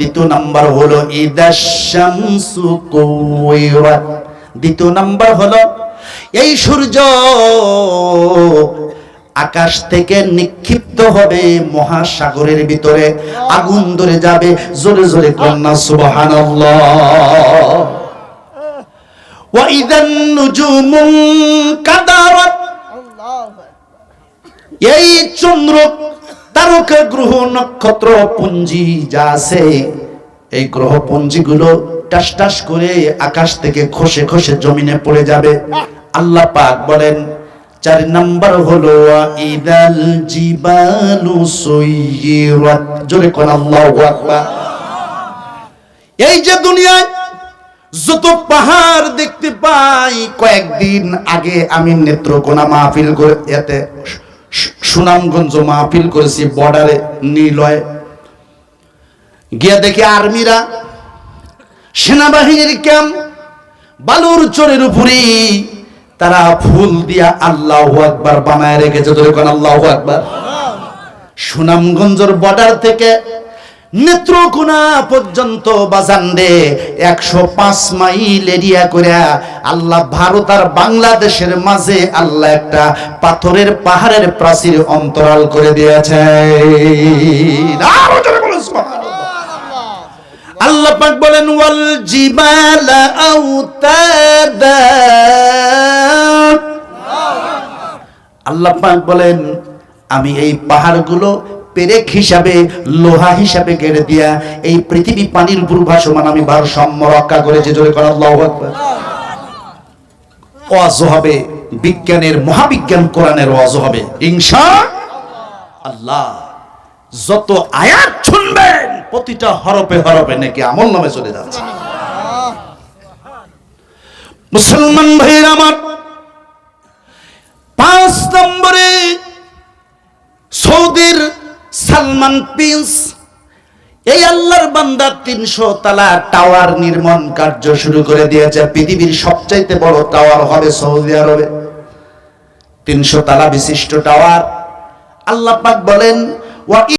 দ্বিতীয় নাম্বার হলো ইদাশ শামসু কুওয়িরাত। দ্বিতীয় নাম্বার হলো এই সূর্য আকাশ থেকে নিক্ষিপ্ত হবে মহাসাগরের ভিতরে, আগুন ধরে যাবে। জোরে জোরে কন্যা সুবহানাল্লাহ। ওয়া ইদান নুজুমু কাদারাত। এই চন্দ্র তারকা গ্রহ নক্ষত্র পুঞ্জি যা আছে, এই গ্রহ পুঞ্জিগুলো টাস টাস করে আকাশ থেকে খসে খসে জমিনে পড়ে যাবে। আল্লাহ পাক বলেন ৪ নাম্বার হলো ইদাল জিবালু সুয়িরাত। জোরে কোন আল্লাহু আকবার। এই যে দুনিয়ায় যত পাহাড় দেখতে পাই, কয়েকদিন আগে আমি নেত্রকোনা মাহফিল করে এতে সুনামগঞ্জ মাহফিল করেছি, বর্ডারে নীলয় গিয়ে দেখি আর্মিরা সেনাবাহিনীর ক্যাম্প বালুর চরের উপরে তারা ফুল দিয়া আল্লাহু আকবার বানায় রেখেছে। ধরে আল্লাহু আকবার। সুনামগঞ্জের বর্ডার থেকে নেত্রকোনা পর্যন্ত বাজানদে ১০৫ মাইল এরিয়া করে আল্লাহ ভারত আর বাংলাদেশের মাঝে আল্লাহ একটা পাথরের পাহাড়ের প্রাচীর অন্তরাল করে দিয়েছে। আল্লাহ পাক বলেন ওয়াল জিবালা আওতাদা। আল্লাহ পাক বলেন আমি এই পাহাড়গুলো পেরেক হিসাবে, লোহা হিসাবে কেটে দিয়া এই পৃথিবী পানির উপর ভাসমান আমি ভারসাম্য রক্ষা করেছি। জোরে করে আল্লাহু আকবার। ওয়াজ হবে বিজ্ঞানের, মহাবিজ্ঞান কোরআনের ওয়াজ হবে ইনশাআল্লাহ। যত আয়াত শুনবেন প্রতিটা হরফে হরফে নাকি আমলনামে চলে যাচ্ছে। মুসলমান ভাইরা আমার, ৫ নম্বরে সৌদির সালমান প্রিন্স এই আল্লাহর বান্দা ৩০০ তলা টাওয়ার নির্মাণ কার্য শুরু করে দিয়েছে। পৃথিবীর সবচাইতে বড় টাওয়ার হবে সৌদি আরবে, ৩০০ তলা বিশিষ্ট টাওয়ার। আল্লাহ পাক বলেন